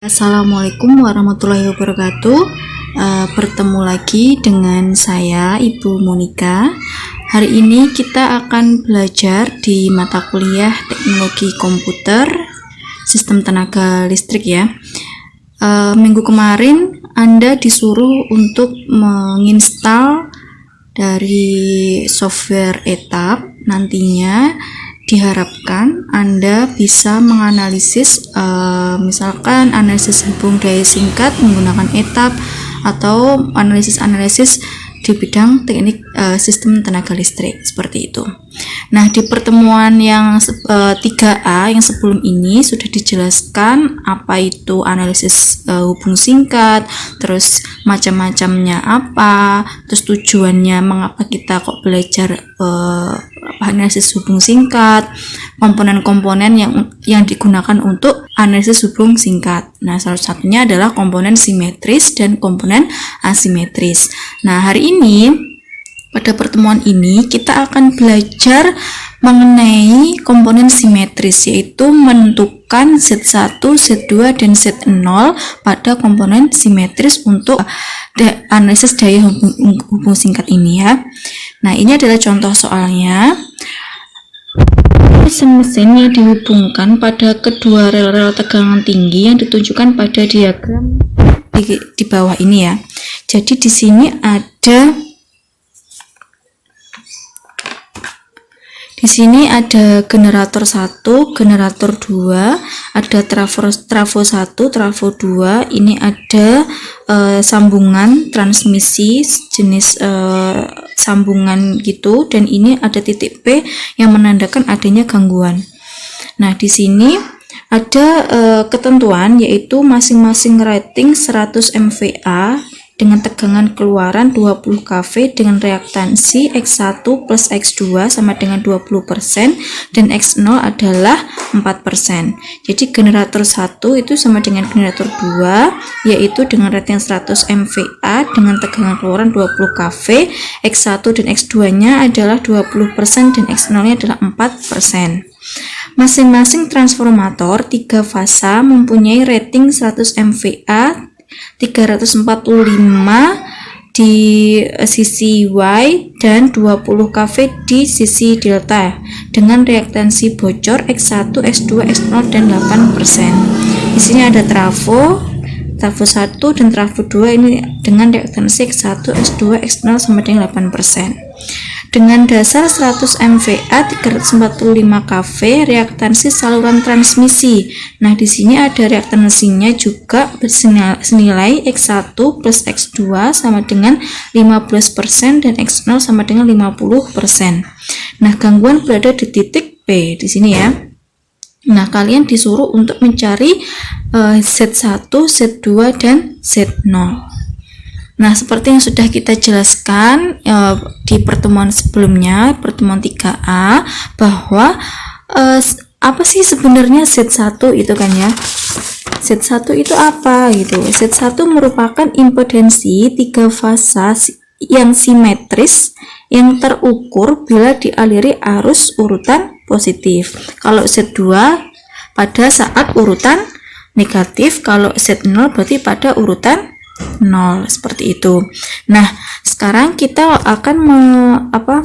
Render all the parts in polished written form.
Assalamualaikum warahmatullahi wabarakatuh. Bertemu lagi dengan saya Ibu Monika. Hari ini kita akan belajar di mata kuliah Teknologi Komputer Sistem Tenaga Listrik ya. Minggu kemarin Anda disuruh untuk menginstal dari software ETAP. Nantinya diharapkan Anda bisa menganalisis misalkan analisis hubung daya singkat menggunakan ETAP atau analisis di bidang teknik sistem tenaga listrik seperti itu. Nah, di pertemuan yang 3A yang sebelum ini sudah dijelaskan apa itu analisis hubung singkat, terus macam-macamnya apa, terus tujuannya mengapa kita kok belajar analisis hubung singkat, komponen-komponen yang digunakan untuk analisis hubung singkat. Nah, salah satunya adalah komponen simetris dan komponen asimetris. Nah, hari ini pada pertemuan ini kita akan belajar mengenai komponen simetris, yaitu menentukan Z1, Z2, dan Z0 pada komponen simetris untuk analisis daya hubung singkat ini ya. Nah, ini adalah contoh soalnya. Mesin-mesin yang dihubungkan pada kedua rel-rel tegangan tinggi yang ditunjukkan pada diagram di bawah ini ya. Jadi di sini ada generator 1, generator 2, ada trafo 1, trafo 2. Ini ada sambungan transmisi jenis sambungan gitu, dan ini ada titik P yang menandakan adanya gangguan. Nah, di sini ada ketentuan, yaitu masing-masing rating 100 MVA dengan tegangan keluaran 20 kV dengan reaktansi X1 plus X2 sama dengan 20% dan X0 adalah 4%. Jadi generator 1 itu sama dengan generator 2, yaitu dengan rating 100 MVA dengan tegangan keluaran 20 kV. X1 dan X2 nya adalah 20% dan X0 nya adalah 4%. Masing-masing transformator 3 fasa mempunyai rating 100 MVA 345 di sisi Y dan 20 kV di sisi delta dengan reaktansi bocor X1, X2, X0 dan 8%. Di sini ada trafo 1 dan trafo 2 ini dengan reaktansi X1, X2, X0 sama dengan 8%. Dengan dasar 100 MVA 345 kV reaktansi saluran transmisi. Nah, di sini ada reaktansinya juga senilai X1 plus X2 sama dengan 15% dan X0 sama dengan 50%. Nah, gangguan berada di titik P di sini ya. Nah, kalian disuruh untuk mencari Z1, Z2 dan Z0. Nah, seperti yang sudah kita jelaskan di pertemuan sebelumnya, pertemuan 3A, bahwa apa sih sebenarnya Z1 itu kan ya. Z1 itu apa gitu. Z1 merupakan impedansi 3 fasa yang simetris yang terukur bila dialiri arus urutan positif. Kalau Z2 pada saat urutan negatif, kalau Z0 berarti pada urutan 0, seperti itu. Nah, sekarang kita akan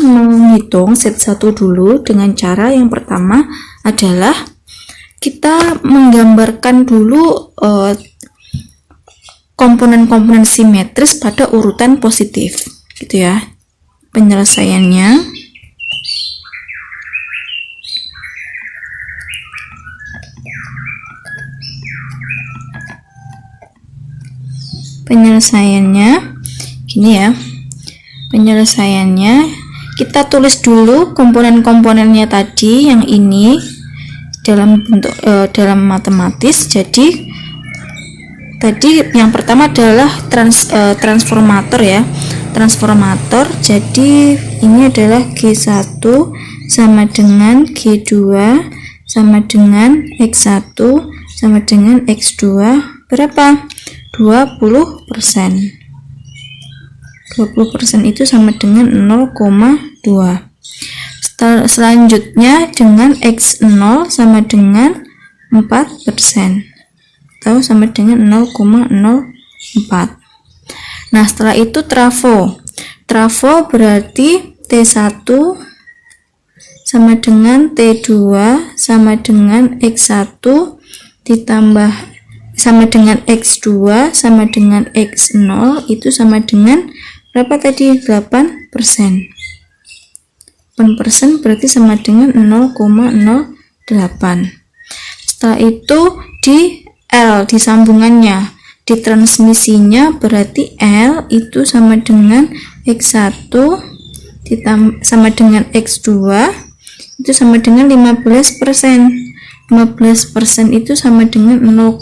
menghitung Z1 dulu dengan cara yang pertama adalah kita menggambarkan dulu komponen-komponen simetris pada urutan positif gitu ya. Penyelesaiannya gini ya. Penyelesaiannya kita tulis dulu komponen-komponennya tadi yang ini dalam bentuk dalam matematis. Jadi tadi yang pertama adalah transformator ya. Transformator. Jadi ini adalah G1 sama dengan G2 sama dengan X1 sama dengan X2 berapa? 20%. 20% itu sama dengan 0,2. Selanjutnya dengan X0 sama dengan 4%. atau sama dengan 0,04. Nah, setelah itu trafo. Trafo berarti T1 sama dengan T2 sama dengan X1 ditambah sama dengan X2 sama dengan X0 itu sama dengan berapa tadi? 8%. 8% berarti sama dengan 0,08. Setelah itu di L, di sambungannya, di transmisinya berarti L itu sama dengan X1 sama dengan X2 itu sama dengan 15%. 15% itu sama dengan 0,15.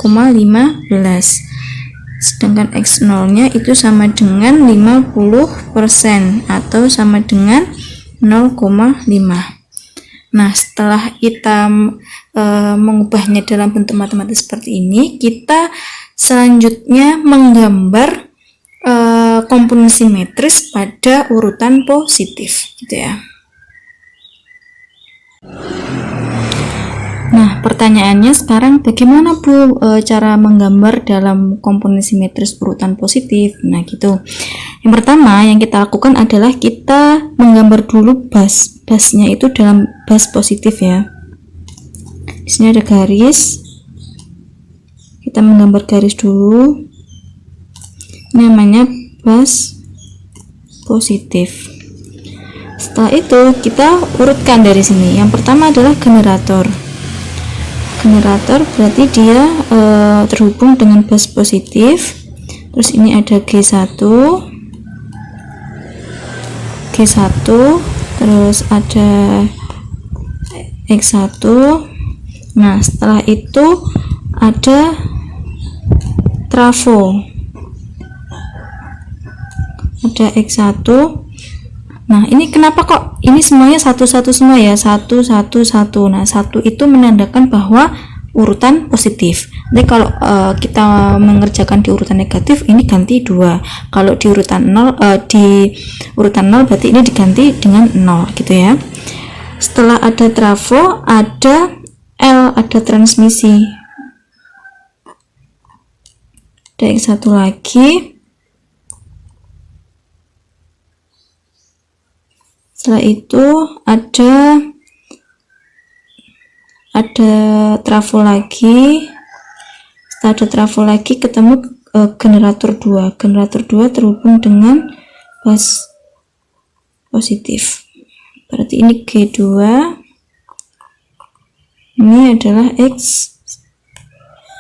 Sedangkan X0 nya itu sama dengan 50% atau sama dengan 0,5. Nah, setelah kita mengubahnya dalam bentuk matematis seperti ini, kita selanjutnya menggambar komponen simetris pada urutan positif, gitu ya. Nah, pertanyaannya sekarang bagaimana Bu cara menggambar dalam komponen simetris urutan positif? Nah, gitu. Yang pertama yang kita lakukan adalah kita menggambar dulu basnya itu dalam bas positif ya. Di sini ada garis. Kita menggambar garis dulu. Ini namanya bas positif. Setelah itu kita urutkan dari sini. Yang pertama adalah generator. Generator berarti dia terhubung dengan bas positif. Terus ini ada G1, terus ada X1. Nah, setelah itu ada trafo, ada X1. Nah, ini kenapa kok ini semuanya satu-satu semua ya, 1. Nah, 1 itu menandakan bahwa urutan positif. Nanti kalau kita mengerjakan di urutan negatif, ini ganti 2. Kalau di urutan 0 berarti ini diganti dengan 0 gitu ya. Setelah ada trafo, ada L, ada transmisi. Ada X1 lagi. Setelah itu ada trafo lagi. Setelah ada trafo lagi ketemu generator 2. Generator 2 terhubung dengan bas positif. Berarti ini G2. Ini adalah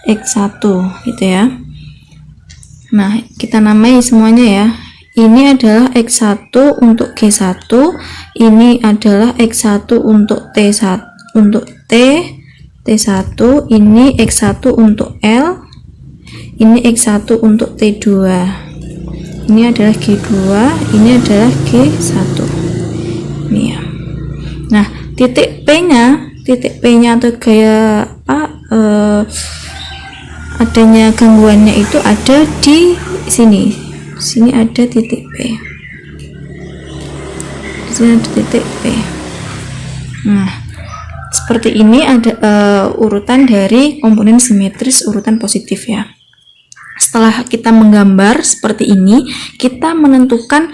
X1 gitu ya. Nah, kita namai semuanya ya. Ini adalah X1 untuk G1, ini adalah X1 untuk T1, untuk T1, ini X1 untuk L, ini X1 untuk T2. Ini adalah G2, ini adalah G1. Ini ya. Nah, titik P-nya atau gaya adanya gangguannya itu ada di sini. Sini ada titik P. Di sini ada titik P. Nah, seperti ini ada urutan dari komponen simetris urutan positif ya. Setelah kita menggambar seperti ini, kita menentukan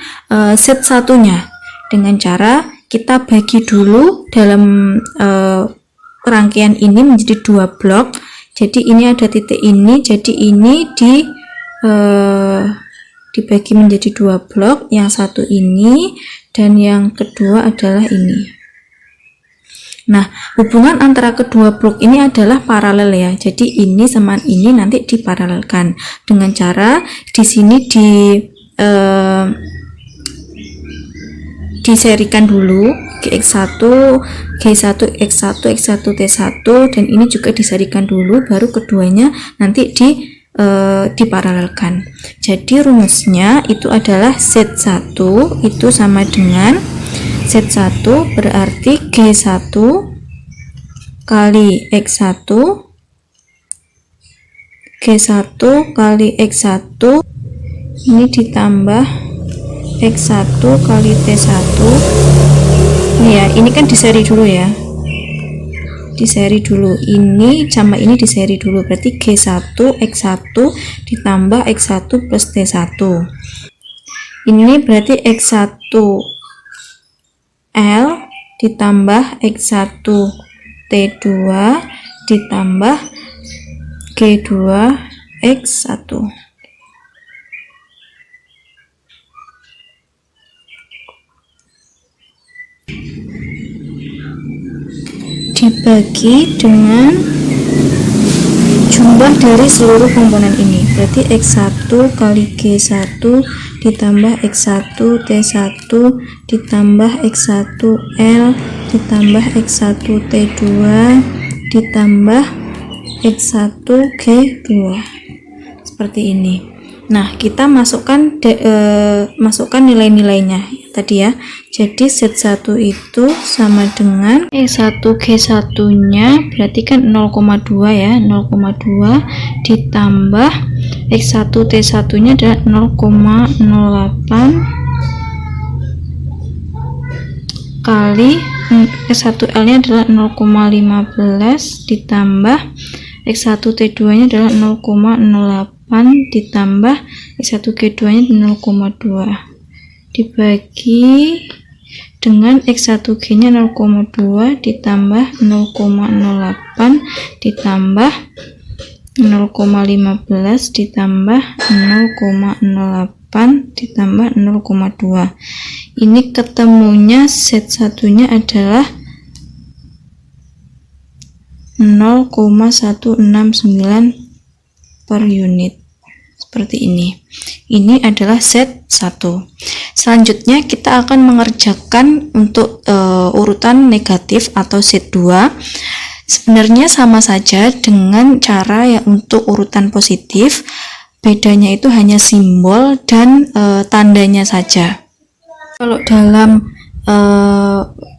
set satunya dengan cara kita bagi dulu dalam rangkaian ini menjadi 2 blok. Jadi ini ada titik ini, jadi ini dibagi menjadi 2 blok, yang satu ini dan yang kedua adalah ini. Nah, hubungan antara kedua blok ini adalah paralel ya. Jadi ini sama ini nanti diparalelkan dengan cara di sini diserikan dulu X1, G1, X1, X1, T1 dan ini juga diserikan dulu, baru keduanya nanti diparalelkan. Jadi rumusnya itu adalah Z1 itu sama dengan Z1 berarti G1 kali X1, G1 kali X1 ini ditambah X1 kali T1. Ini ya, ini kan diseri dulu ya. di seri dulu. Ini sama ini di seri dulu, berarti G1 X1 ditambah X1 plus T1. Ini berarti X1 L ditambah X1 T2 ditambah G2 X1. Dibagi dengan jumlah dari seluruh komponen ini, berarti X1 kali G1 ditambah X1 T1 ditambah X1 L ditambah X1 T2 ditambah X1 G2, seperti ini. Nah, kita masukkan nilai-nilainya tadi ya. Jadi Z1 itu sama dengan X1 G1 nya berarti kan 0,2 ya, 0,2 ditambah X1 T1 nya adalah 0,08 kali X1 L nya adalah 0,15 ditambah X1 T2 nya adalah 0,08 ditambah X1 G2 nya 0,2 dibagi dengan X1 G nya 0,2 ditambah 0,08 ditambah 0,15 ditambah 0,08 ditambah 0,2. Ini ketemunya Z1 nya adalah 0,169 per unit, seperti ini. Ini adalah Z1. Selanjutnya kita akan mengerjakan untuk urutan negatif atau Z2. Sebenarnya sama saja dengan cara ya untuk urutan positif, bedanya itu hanya simbol dan tandanya saja. Kalau dalam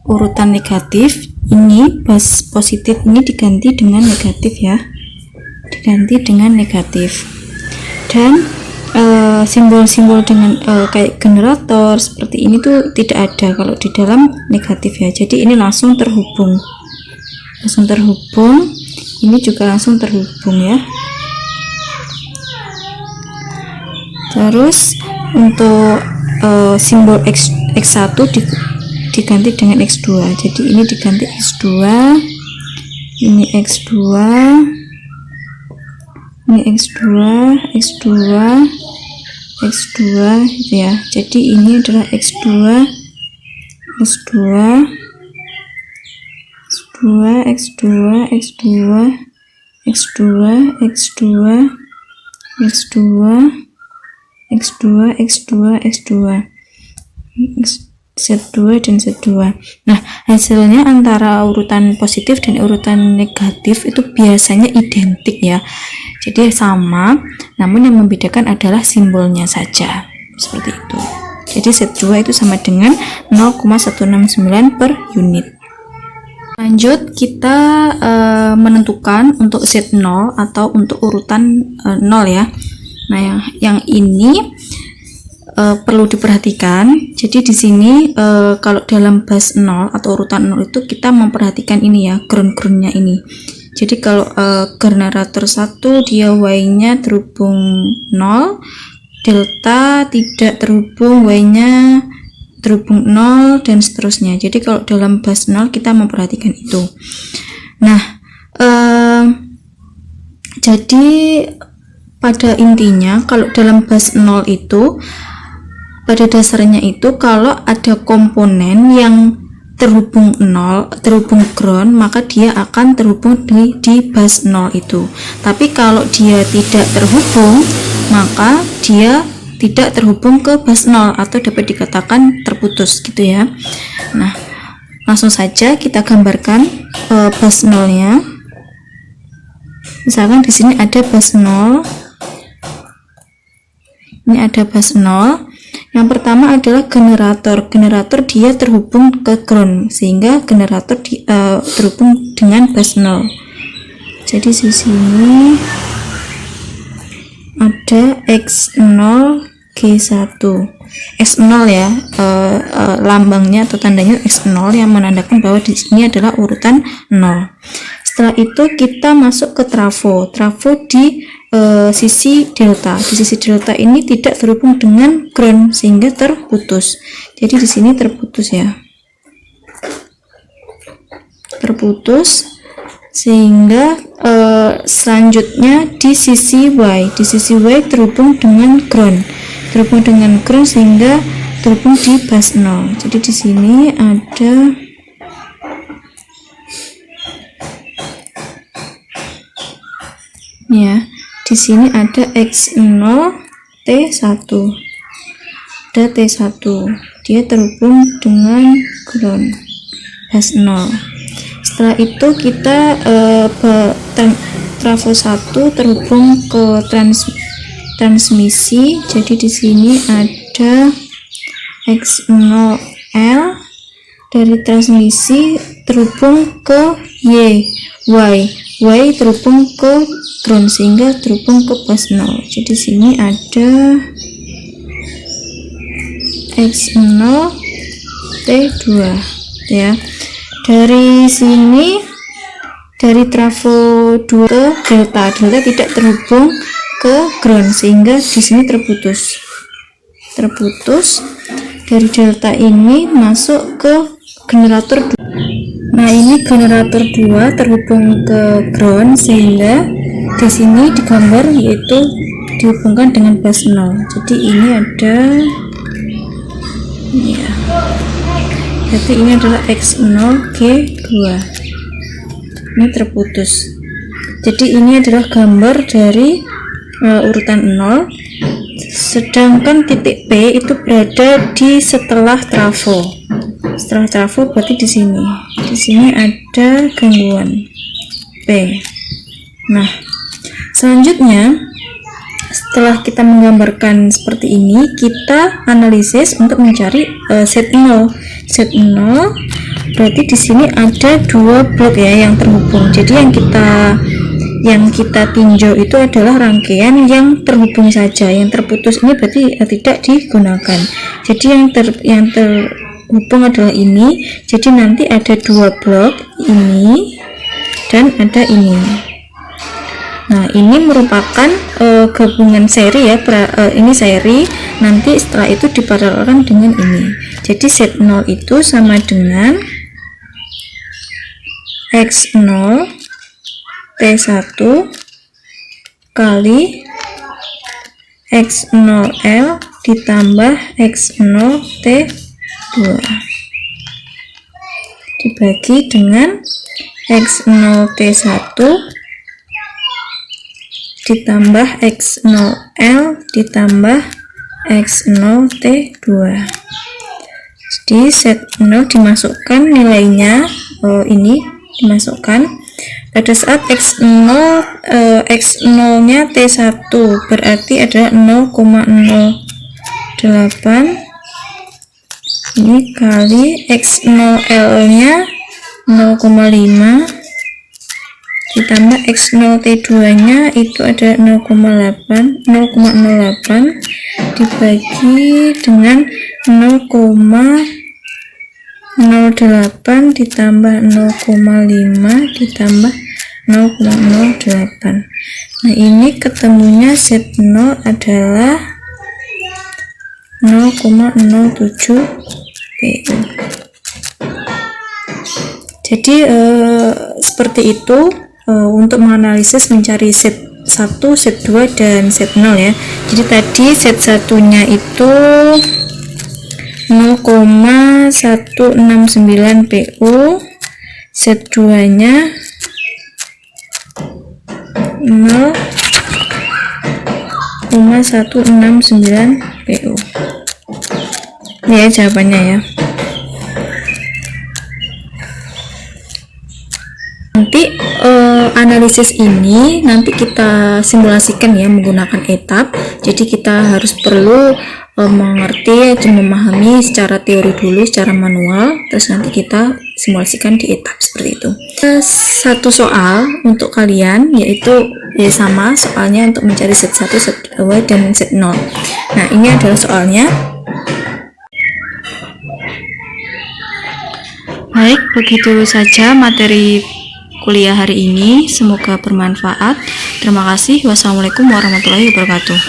urutan negatif, ini bas positif ini diganti dengan negatif ya, diganti dengan negatif. Dan simbol-simbol dengan kayak generator seperti ini tuh tidak ada kalau di dalam negatif ya. Jadi ini langsung terhubung, ini juga langsung terhubung ya. Terus untuk simbol X1 diganti dengan X2. Jadi ini diganti X2, ini X2, ini X2, X2, X2 gitu ya. Jadi ini adalah X2, X2, X2, X2, X2, X2, X2, X2, X2, X2, X2, Z2 dan Z2. Nah, hasilnya antara urutan positif dan urutan negatif itu biasanya identik ya. Jadi sama, namun yang membedakan adalah simbolnya saja. Seperti itu. Jadi Z2 itu sama dengan 0,169 per unit. Lanjut, kita menentukan untuk Z0 atau untuk urutan 0 ya. Nah, yang ini perlu diperhatikan. Jadi di sini kalau dalam bus 0 atau urutan 0 itu kita memperhatikan ini ya, ground-groundnya ini. Jadi kalau generator 1 dia Y-nya terhubung 0, delta tidak terhubung, Y-nya terhubung 0 dan seterusnya. Jadi kalau dalam bus 0 kita memperhatikan itu. Nah, jadi pada intinya kalau dalam bus 0 itu pada dasarnya itu kalau ada komponen yang terhubung 0, terhubung ground, maka dia akan terhubung di bus 0 itu. Tapi kalau dia tidak terhubung, maka dia tidak terhubung ke bus 0 atau dapat dikatakan terputus gitu ya. Nah, langsung saja kita gambarkan bus 0-nya. Misalkan di sini ada bus 0. Ini ada bus 0. Yang pertama adalah generator. Generator dia terhubung ke ground sehingga generator terhubung dengan bus 0. Jadi di sini ada X0 G1. X0 ya, lambangnya atau tandanya X0 yang menandakan bahwa di sini adalah urutan 0. Setelah itu kita masuk ke trafo di sisi delta. Di sisi delta ini tidak terhubung dengan ground sehingga terputus. Jadi di sini terputus ya, terputus, sehingga selanjutnya di sisi Y terhubung dengan ground, sehingga terhubung di bus 0. Jadi di sini ada ya, di sini ada X0 T1, ada T1, dia terhubung dengan ground bus 0. Setelah itu kita trafo 1 terhubung ke transmisi. Jadi di sini ada X0L dari transmisi terhubung ke Y terhubung ke ground sehingga terhubung ke bus 0. Jadi di sini ada X0 T2 ya. Dari sini, dari trafo 2 ke delta tidak terhubung ke ground sehingga di sini terputus. Dari delta ini masuk ke generator 2. Nah, ini generator 2 terhubung ke ground sehingga di sini digambar yaitu dihubungkan dengan bus 0. Jadi ini ada ya. Jadi ini adalah X0G2, ini terputus. Jadi ini adalah gambar dari urutan 0, sedangkan titik P itu berada di setelah trafo. Setelah trafo berarti di sini ada gangguan P. Nah, selanjutnya setelah kita menggambarkan seperti ini, kita analisis untuk mencari Z0 berarti di sini ada 2 blok ya yang terhubung. Jadi yang kita tinjau itu adalah rangkaian yang terhubung saja, yang terputus ini berarti tidak digunakan. Jadi yang terhubung adalah ini. Jadi nanti ada 2 blok ini dan ada ini. Nah, ini merupakan gabungan seri ya, ini seri, nanti setelah itu diparalelkan dengan ini. Jadi Z0 itu sama dengan X0 T1 kali X0L ditambah X0 T2 dibagi dengan X0 T1 ditambah X0L ditambah X0 T2. Jadi Z0 dimasukkan nilainya, ini dimasukkan pada saat X0 nya T1 berarti adalah 0,08 ini kali X0L nya 0,5 ditambah X0 T2 nya itu ada 0,08 dibagi dengan 0,08 ditambah 0,5 ditambah 0,08. Nah, ini ketemunya Z0 adalah 0,07 PU. Jadi seperti itu untuk menganalisis mencari Z1, Z2 dan Z0 ya. Jadi tadi Z1 nya itu 0,169 PU, Z2 nya 0,169 PU. Ini ya jawabannya ya. Nanti analisis ini nanti kita simulasikan ya menggunakan etap. Jadi kita harus perlu mengerti dan memahami secara teori dulu, secara manual, terus nanti kita simulasikan di etap seperti itu. Satu soal untuk kalian yaitu ya sama soalnya untuk mencari Z1, Z2 dan Z0. Nah, ini adalah soalnya. Baik, begitu saja materi kuliah hari ini. Semoga bermanfaat. Terima kasih. Wassalamualaikum warahmatullahi wabarakatuh.